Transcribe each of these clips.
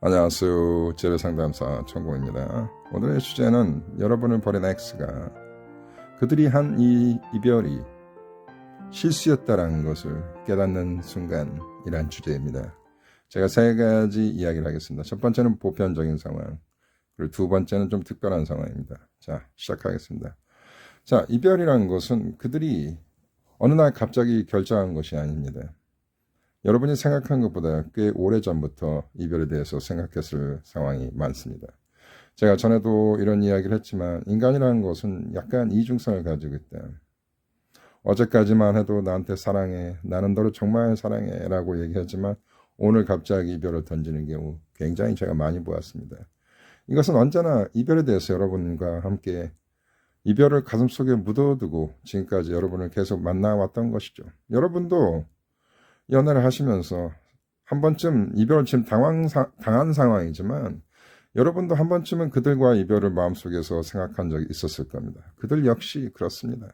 안녕하세요. 재래상담사 천공입니다. 오늘의 주제는 여러분을 버린 X가 그들이 한 이 이별이 실수였다라는 것을 깨닫는 순간이란 주제입니다. 제가 세 가지 이야기를 하겠습니다. 첫 번째는 보편적인 상황, 그리고 두 번째는 좀 특별한 상황입니다. 자, 시작하겠습니다. 자, 이별이라는 것은 그들이 어느 날 갑자기 결정한 것이 아닙니다. 여러분이 생각한 것보다 꽤 오래전부터 이별에 대해서 생각했을 상황이 많습니다. 제가 전에도 이런 이야기를 했지만 인간이라는 것은 약간 이중성을 가지고 있다. 어제까지만 해도 나한테 사랑해, 나는 너를 정말 사랑해 라고 얘기하지만 오늘 갑자기 이별을 던지는 경우 굉장히 제가 많이 보았습니다. 이것은 언제나 이별에 대해서 여러분과 함께 이별을 가슴속에 묻어두고 지금까지 여러분을 계속 만나왔던 것이죠. 여러분도 연애를 하시면서 한 번쯤 이별을 지금 당한 상황이지만 여러분도 한 번쯤은 그들과 이별을 마음속에서 생각한 적이 있었을 겁니다. 그들 역시 그렇습니다.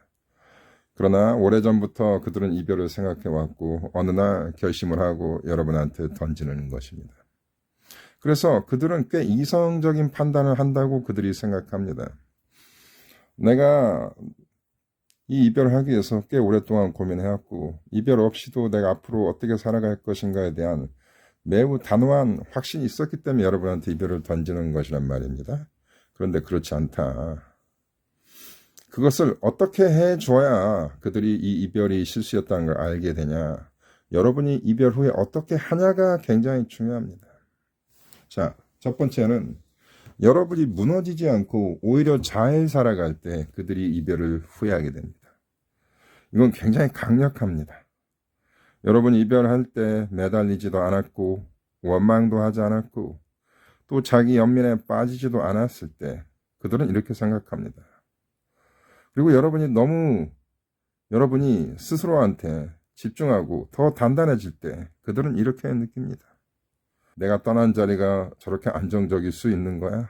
그러나 오래전부터 그들은 이별을 생각해왔고 어느 날 결심을 하고 여러분한테 던지는 것입니다. 그래서 그들은 꽤 이성적인 판단을 한다고 그들이 생각합니다. 내가 이 이별을 하기 위해서 꽤 오랫동안 고민해왔고 이별 없이도 내가 앞으로 어떻게 살아갈 것인가에 대한 매우 단호한 확신이 있었기 때문에 여러분한테 이별을 던지는 것이란 말입니다. 그런데 그렇지 않다. 그것을 어떻게 해줘야 그들이 이 이별이 실수였다는 걸 알게 되냐. 여러분이 이별 후에 어떻게 하냐가 굉장히 중요합니다. 자, 첫 번째는 여러분이 무너지지 않고 오히려 잘 살아갈 때 그들이 이별을 후회하게 됩니다. 이건 굉장히 강력합니다. 여러분이 이별할 때 매달리지도 않았고 원망도 하지 않았고 또 자기 연민에 빠지지도 않았을 때 그들은 이렇게 생각합니다. 그리고 여러분이 스스로한테 집중하고 더 단단해질 때 그들은 이렇게 느낍니다. 내가 떠난 자리가 저렇게 안정적일 수 있는 거야?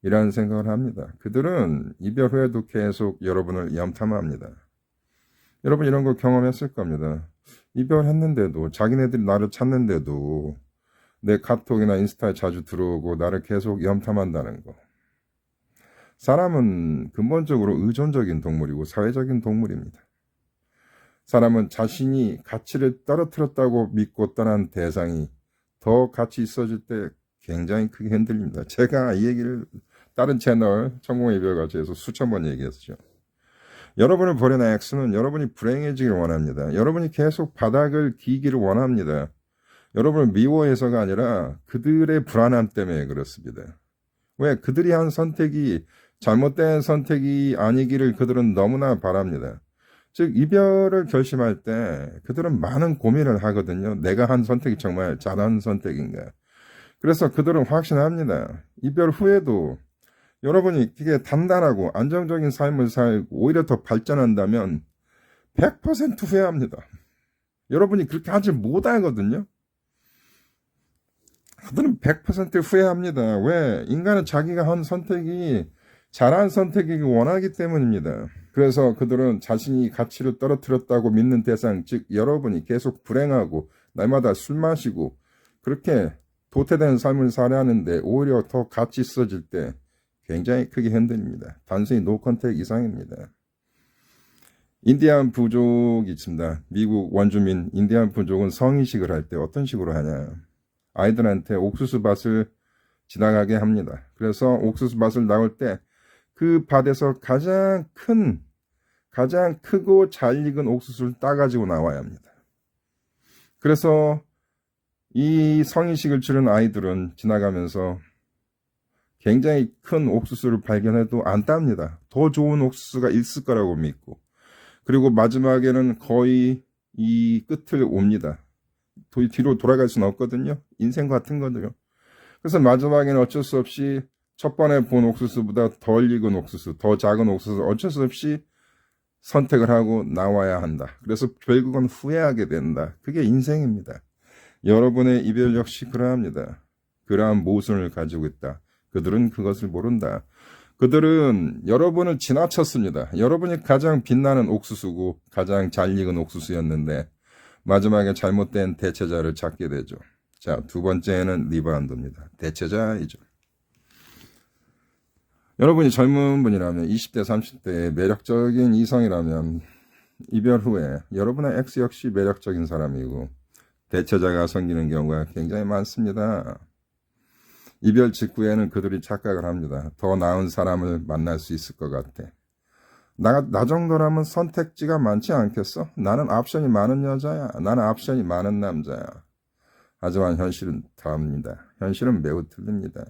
이라는 생각을 합니다. 그들은 이별 후에도 계속 여러분을 염탐합니다. 여러분 이런 거 경험했을 겁니다. 이별했는데도 자기네들이 나를 찾는데도 내 카톡이나 인스타에 자주 들어오고 나를 계속 염탐한다는 거. 사람은 근본적으로 의존적인 동물이고 사회적인 동물입니다. 사람은 자신이 가치를 떨어뜨렸다고 믿고 떠난 대상이 더 같이 있어질 때 굉장히 크게 흔들립니다. 제가 이 얘기를 다른 채널 천공의 이별가치에서 수천 번 얘기했죠. 여러분을 버린 X는 여러분이 불행해지길 원합니다. 여러분이 계속 바닥을 기기를 원합니다. 여러분을 미워해서가 아니라 그들의 불안함 때문에 그렇습니다. 왜? 그들이 한 선택이 잘못된 선택이 아니기를 그들은 너무나 바랍니다. 즉 이별을 결심할 때 그들은 많은 고민을 하거든요. 내가 한 선택이 정말 잘한 선택인가. 그래서 그들은 확신합니다. 이별 후에도 여러분이 되게 단단하고 안정적인 삶을 살고 오히려 더 발전한다면 100% 후회합니다. 여러분이 그렇게 하지 못하거든요. 그들은 100% 후회합니다. 왜? 인간은 자기가 한 선택이 잘한 선택이기 원하기 때문입니다. 그래서 그들은 자신이 가치를 떨어뜨렸다고 믿는 대상, 즉 여러분이 계속 불행하고 날마다 술 마시고 그렇게 도태된 삶을 살아야 하는데 오히려 더 가치 있어질 때 굉장히 크게 흔들립니다. 단순히 노컨택 이상입니다. 인디안 부족이 있습니다. 미국 원주민 인디안 부족은 성인식을 할 때 어떤 식으로 하냐. 아이들한테 옥수수 밭을 지나가게 합니다. 그래서 옥수수 밭을 나올 때 그 밭에서 가장 크고 잘 익은 옥수수를 따가지고 나와야 합니다. 그래서 이 성인식을 치른 아이들은 지나가면서 굉장히 큰 옥수수를 발견해도 안 땁니다. 더 좋은 옥수수가 있을 거라고 믿고. 그리고 마지막에는 거의 이 끝을 옵니다. 뒤로 돌아갈 수는 없거든요. 인생 같은 거죠. 그래서 마지막에는 어쩔 수 없이 첫 번에 본 옥수수보다 덜 익은 옥수수, 더 작은 옥수수 어쩔 수 없이 선택을 하고 나와야 한다. 그래서 결국은 후회하게 된다. 그게 인생입니다. 여러분의 이별 역시 그러합니다. 그러한 모순을 가지고 있다. 그들은 그것을 모른다. 그들은 여러분을 지나쳤습니다. 여러분이 가장 빛나는 옥수수고 가장 잘 익은 옥수수였는데 마지막에 잘못된 대체자를 찾게 되죠. 자, 두 번째는 리바운드입니다. 대체자이죠. 여러분이 젊은 분이라면 20대, 30대의 매력적인 이성이라면 이별 후에 여러분의 X 역시 매력적인 사람이고 대체자가 생기는 경우가 굉장히 많습니다. 이별 직후에는 그들이 착각을 합니다. 더 나은 사람을 만날 수 있을 것 같아. 나 정도라면 선택지가 많지 않겠어? 나는 옵션이 많은 여자야. 나는 옵션이 많은 남자야. 하지만 현실은 다릅니다. 현실은 매우 틀립니다.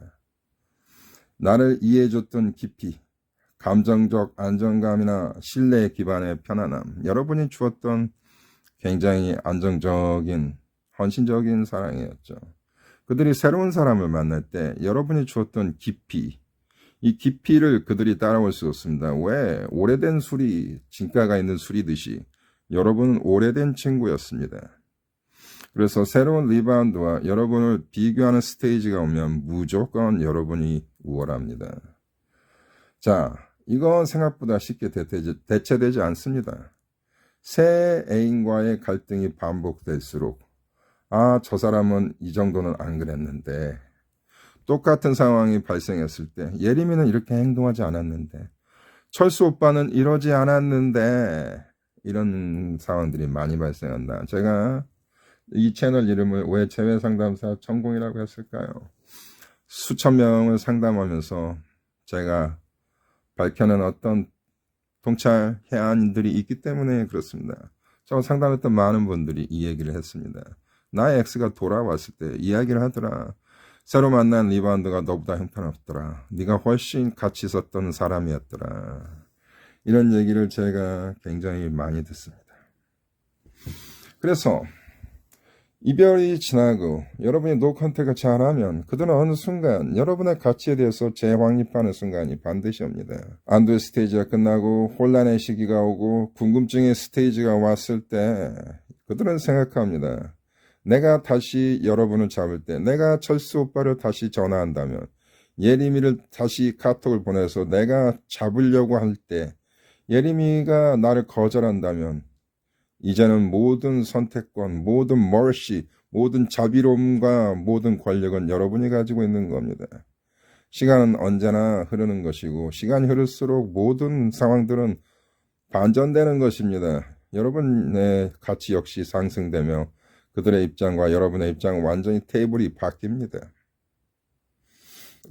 나를 이해해줬던 깊이, 감정적 안정감이나 신뢰 기반의 편안함, 여러분이 주었던 굉장히 안정적인, 헌신적인 사랑이었죠. 그들이 새로운 사람을 만날 때 여러분이 주었던 깊이, 이 깊이를 그들이 따라올 수 없습니다. 왜? 오래된 술이 진가가 있는 술이듯이 여러분은 오래된 친구였습니다. 그래서 새로운 리바운드와 여러분을 비교하는 스테이지가 오면 무조건 여러분이 우월합니다. 자, 이건 생각보다 쉽게 대체되지 않습니다. 새 애인과의 갈등이 반복될수록 저 사람은 이 정도는 안 그랬는데 똑같은 상황이 발생했을 때 예림이는 이렇게 행동하지 않았는데 철수 오빠는 이러지 않았는데 이런 상황들이 많이 발생한다. 제가 이 채널 이름을 왜 재회상담사 천공이라고 했을까요? 수천 명을 상담하면서 제가 밝혀낸 어떤 통찰 해안들이 있기 때문에 그렇습니다. 저 상담했던 많은 분들이 이 얘기를 했습니다. 나의 X가 돌아왔을 때 이야기를 하더라. 새로 만난 리바운드가 너보다 형편없더라. 네가 훨씬 가치 있었던 사람이었더라. 이런 얘기를 제가 굉장히 많이 듣습니다. 그래서 이별이 지나고 여러분이 노컨택을 잘하면 그들은 어느 순간 여러분의 가치에 대해서 재확립하는 순간이 반드시 옵니다. 안도의 스테이지가 끝나고 혼란의 시기가 오고 궁금증의 스테이지가 왔을 때 그들은 생각합니다. 내가 다시 여러분을 잡을 때, 내가 철수 오빠를 다시 전화한다면, 예림이를 다시 카톡을 보내서 내가 잡으려고 할 때, 예림이가 나를 거절한다면, 이제는 모든 선택권, 모든 멀시, 모든 자비로움과 모든 권력은 여러분이 가지고 있는 겁니다. 시간은 언제나 흐르는 것이고, 시간이 흐를수록 모든 상황들은 반전되는 것입니다. 여러분의 가치 역시 상승되며, 그들의 입장과 여러분의 입장은 완전히 테이블이 바뀝니다.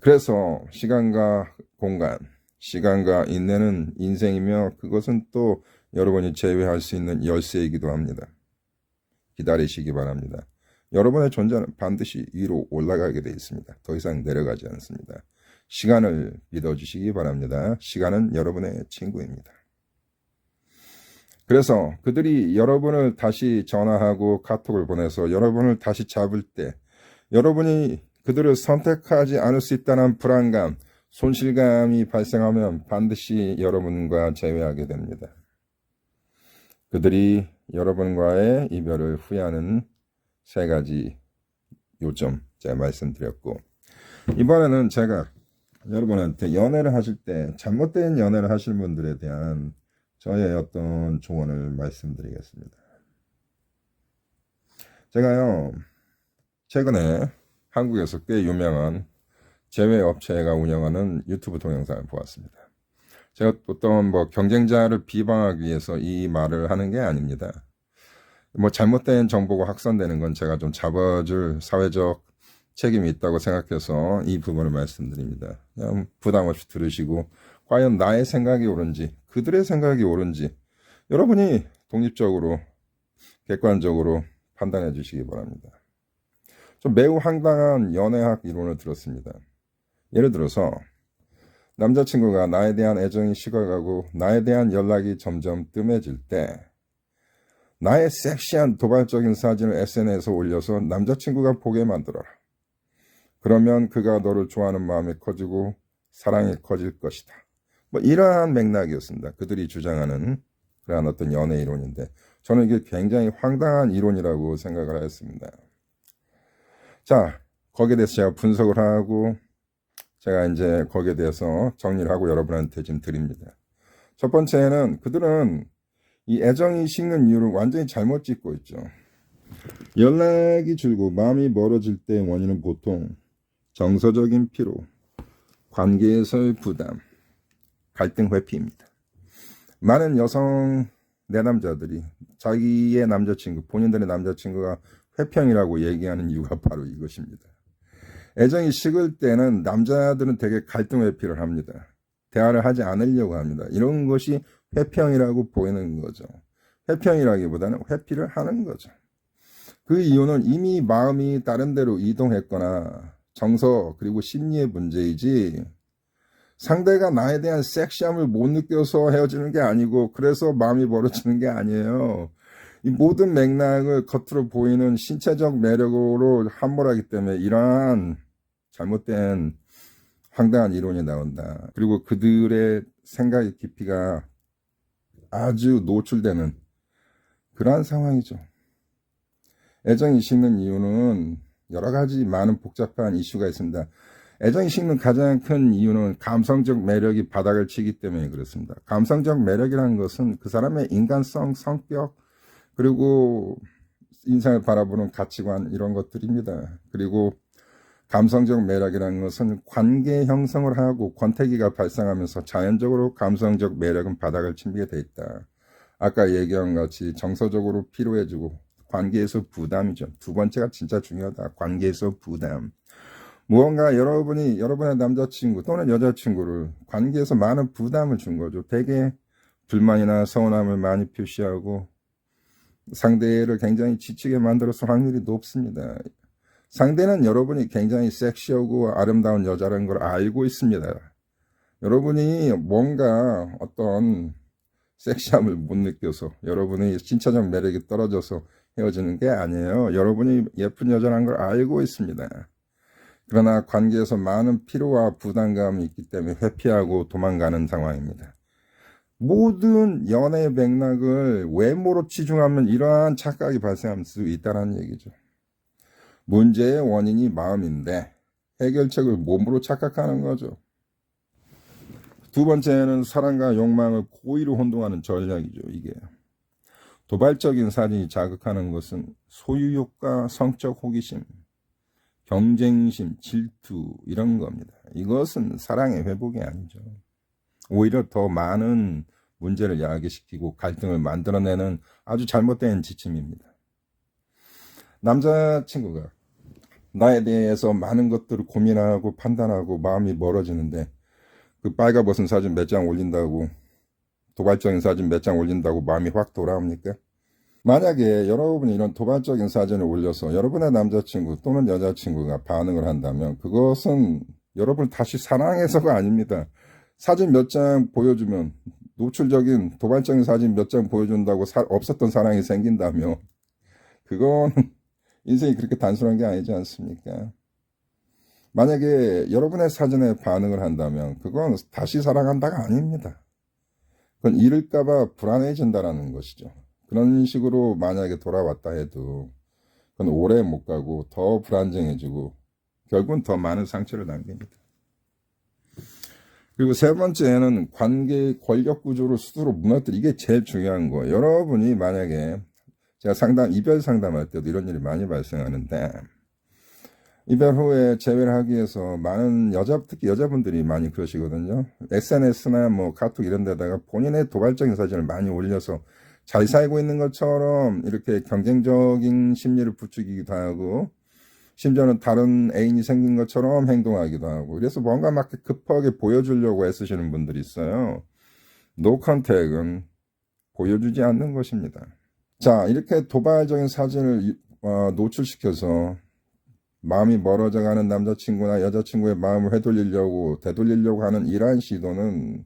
그래서 시간과 공간, 시간과 인내는 인생이며 그것은 또 여러분이 제외할 수 있는 열쇠이기도 합니다. 기다리시기 바랍니다. 여러분의 존재는 반드시 위로 올라가게 되어 있습니다. 더 이상 내려가지 않습니다. 시간을 믿어주시기 바랍니다. 시간은 여러분의 친구입니다. 그래서 그들이 여러분을 다시 전화하고 카톡을 보내서 여러분을 다시 잡을 때 여러분이 그들을 선택하지 않을 수 있다는 불안감, 손실감이 발생하면 반드시 여러분과 재회하게 됩니다. 그들이 여러분과의 이별을 후회하는 세 가지 요점 제가 말씀드렸고 이번에는 제가 여러분한테 연애를 하실 때 잘못된 연애를 하실 분들에 대한 저의 어떤 조언을 말씀드리겠습니다. 제가요, 최근에 한국에서 꽤 유명한 제외업체가 운영하는 유튜브 동영상을 보았습니다. 제가 어떤 경쟁자를 비방하기 위해서 이 말을 하는 게 아닙니다. 잘못된 정보가 확산되는 건 제가 좀 잡아줄 사회적 책임이 있다고 생각해서 이 부분을 말씀드립니다. 그냥 부담 없이 들으시고 과연 나의 생각이 옳은지 그들의 생각이 옳은지 여러분이 독립적으로 객관적으로 판단해 주시기 바랍니다. 좀 매우 황당한 연애학 이론을 들었습니다. 예를 들어서 남자친구가 나에 대한 애정이 식어가고 나에 대한 연락이 점점 뜸해질 때 나의 섹시한 도발적인 사진을 SNS에 올려서 남자친구가 보게 만들어라. 그러면 그가 너를 좋아하는 마음이 커지고 사랑이 커질 것이다. 이러한 맥락이었습니다. 그들이 주장하는 그러한 어떤 연애 이론인데 저는 이게 굉장히 황당한 이론이라고 생각을 했습니다. 자, 거기에 대해서 제가 분석을 하고 제가 이제 거기에 대해서 정리를 하고 여러분한테 지금 드립니다. 첫 번째는 그들은 이 애정이 식는 이유를 완전히 잘못 짚고 있죠. 연락이 줄고 마음이 멀어질 때의 원인은 보통 정서적인 피로, 관계에서의 부담, 갈등 회피입니다. 많은 여성 내남자들이 자기의 남자친구, 본인들의 남자친구가 회평이라고 얘기하는 이유가 바로 이것입니다. 애정이 식을 때는 남자들은 되게 갈등 회피를 합니다. 대화를 하지 않으려고 합니다. 이런 것이 회평이라고 보이는 거죠. 회평이라기보다는 회피를 하는 거죠. 그 이유는 이미 마음이 다른 데로 이동했거나 정서 그리고 심리의 문제이지 상대가 나에 대한 섹시함을 못 느껴서 헤어지는 게 아니고 그래서 마음이 멀어지는 게 아니에요. 이 모든 맥락을 겉으로 보이는 신체적 매력으로 함몰하기 때문에 이러한 잘못된 황당한 이론이 나온다. 그리고 그들의 생각의 깊이가 아주 노출되는 그러한 상황이죠. 애정이 식는 이유는 여러 가지 많은 복잡한 이슈가 있습니다. 애정이 식는 가장 큰 이유는 감성적 매력이 바닥을 치기 때문에 그렇습니다. 감성적 매력이라는 것은 그 사람의 인간성, 성격, 그리고 인생을 바라보는 가치관 이런 것들입니다. 그리고 감성적 매력이라는 것은 관계 형성을 하고 권태기가 발생하면서 자연적으로 감성적 매력은 바닥을 치게 돼 있다. 아까 얘기한 같이 정서적으로 피로해지고 관계에서 부담이죠. 두 번째가 진짜 중요하다. 관계에서 부담. 무언가 여러분의 남자친구 또는 여자친구를 관계에서 많은 부담을 준 거죠. 되게 불만이나 서운함을 많이 표시하고 상대를 굉장히 지치게 만들어서 확률이 높습니다. 상대는 여러분이 굉장히 섹시하고 아름다운 여자라는 걸 알고 있습니다. 여러분이 뭔가 어떤 섹시함을 못 느껴서 여러분의 신체적 매력이 떨어져서 헤어지는 게 아니에요. 여러분이 예쁜 여자라는 걸 알고 있습니다. 그러나 관계에서 많은 피로와 부담감이 있기 때문에 회피하고 도망가는 상황입니다. 모든 연애의 맥락을 외모로 치중하면 이러한 착각이 발생할 수 있다는 얘기죠. 문제의 원인이 마음인데 해결책을 몸으로 착각하는 거죠. 두 번째는 사랑과 욕망을 고의로 혼동하는 전략이죠. 이게 도발적인 사진이 자극하는 것은 소유욕과 성적 호기심, 경쟁심, 질투 이런 겁니다. 이것은 사랑의 회복이 아니죠. 오히려 더 많은 문제를 야기시키고 갈등을 만들어내는 아주 잘못된 지침입니다. 남자친구가 나에 대해서 많은 것들을 고민하고 판단하고 마음이 멀어지는데 그 빨가벗은 사진 몇 장 올린다고 도발적인 사진 몇 장 올린다고 마음이 확 돌아옵니까? 만약에 여러분이 이런 도발적인 사진을 올려서 여러분의 남자친구 또는 여자친구가 반응을 한다면 그것은 여러분을 다시 사랑해서가 아닙니다. 사진 몇 장 보여주면 노출적인 도발적인 사진 몇 장 보여준다고 없었던 사랑이 생긴다며 그건 인생이 그렇게 단순한 게 아니지 않습니까? 만약에 여러분의 사진에 반응을 한다면 그건 다시 사랑한다가 아닙니다. 그건 잃을까봐 불안해진다라는 것이죠. 그런 식으로 만약에 돌아왔다 해도 그건 오래 못 가고 더 불안정해지고 결국은 더 많은 상처를 남깁니다. 그리고 세 번째는 관계 권력 구조를 스스로 무너뜨리기. 이게 제일 중요한 거예요. 여러분이 만약에 제가 이별 상담할 때도 이런 일이 많이 발생하는데 이별 후에 재회를 하기 위해서 많은 특히 여자분들이 많이 그러시거든요. SNS나 뭐 카톡 이런 데다가 본인의 도발적인 사진을 많이 올려서 잘 살고 있는 것처럼 이렇게 경쟁적인 심리를 부추기기도 하고 심지어는 다른 애인이 생긴 것처럼 행동하기도 하고 그래서 뭔가 막 급하게 보여주려고 애쓰시는 분들이 있어요. 노 컨택은 보여주지 않는 것입니다. 자, 이렇게 도발적인 사진을 노출시켜서 마음이 멀어져가는 남자친구나 여자친구의 마음을 되돌리려고 하는 이러한 시도는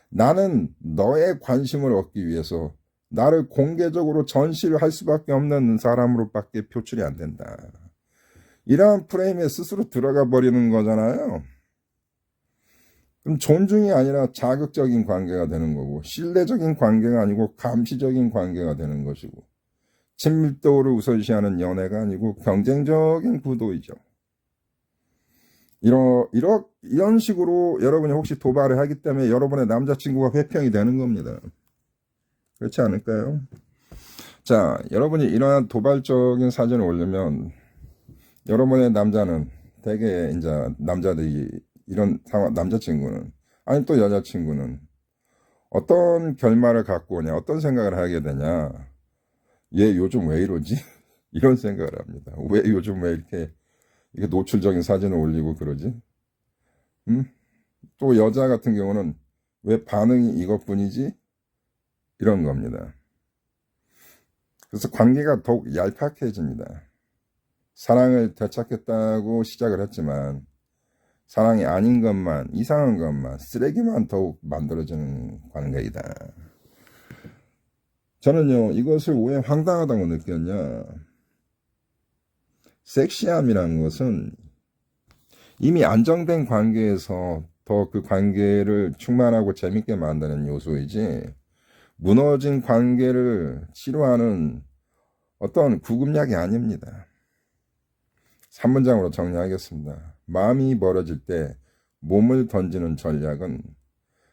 나는 너의 관심을 얻기 위해서 나를 공개적으로 전시를 할 수밖에 없는 사람으로밖에 표출이 안 된다. 이러한 프레임에 스스로 들어가 버리는 거잖아요. 그럼 존중이 아니라 자극적인 관계가 되는 거고 신뢰적인 관계가 아니고 감시적인 관계가 되는 것이고 친밀도를 우선시하는 연애가 아니고 경쟁적인 구도이죠. 이런 식으로 여러분이 혹시 도발을 하기 때문에 여러분의 남자친구가 회평이 되는 겁니다. 그렇지 않을까요? 자, 여러분이 이러한 도발적인 사진을 올리면 여러분의 남자는 대개 이제 남자들이 이런 상황, 남자친구는 아니 또 여자친구는 어떤 결말을 갖고 오냐, 어떤 생각을 하게 되냐. 얘 요즘 왜 이러지? 이런 생각을 합니다. 왜 요즘 왜 이렇게 노출적인 사진을 올리고 그러지? 또 여자 같은 경우는 왜 반응이 이것뿐이지? 이런 겁니다. 그래서 관계가 더욱 얄팍해집니다. 사랑을 되찾겠다고 시작을 했지만 사랑이 아닌 것만, 이상한 것만, 쓰레기만 더욱 만들어지는 관계이다. 저는요, 이것을 왜 황당하다고 느꼈냐. 섹시함이라는 것은 이미 안정된 관계에서 더 그 관계를 충만하고 재밌게 만드는 요소이지, 무너진 관계를 치료하는 어떤 구급약이 아닙니다. 3문장으로 정리하겠습니다. 마음이 멀어질 때 몸을 던지는 전략은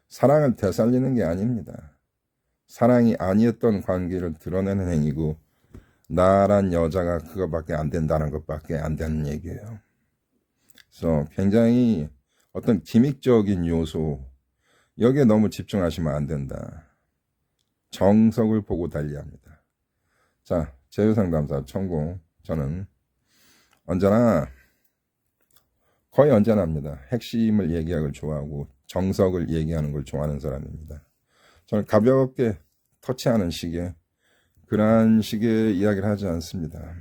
사랑을 되살리는 게 아닙니다. 사랑이 아니었던 관계를 드러내는 행위고, 나란 여자가 그거밖에 안 된다는 것밖에 안 되는 얘기예요. 그래서 굉장히 어떤 기믹적인 요소, 여기에 너무 집중하시면 안 된다. 정석을 보고 달리합니다. 자, 제휴상담사 천공, 저는 거의 언제나입니다. 핵심을 얘기하는 걸 좋아하고 정석을 얘기하는 걸 좋아하는 사람입니다. 저는 가볍게 터치하는 식의 그러한 식의 이야기를 하지 않습니다.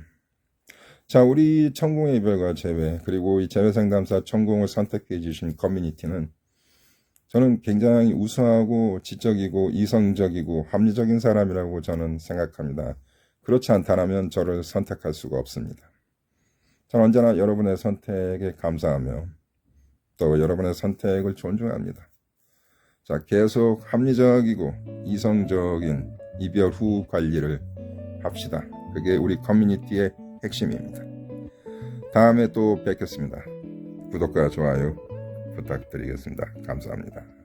자, 우리 천공의 이별과 재회, 그리고 이 재회상담사 천공을 선택해 주신 커뮤니티는 저는 굉장히 우수하고 지적이고 이성적이고 합리적인 사람이라고 저는 생각합니다. 그렇지 않다면 저를 선택할 수가 없습니다. 저는 언제나 여러분의 선택에 감사하며 또 여러분의 선택을 존중합니다. 자, 계속 합리적이고 이성적인 이별 후 관리를 합시다. 그게 우리 커뮤니티의 핵심입니다. 다음에 또 뵙겠습니다. 구독과 좋아요 부탁드리겠습니다. 감사합니다.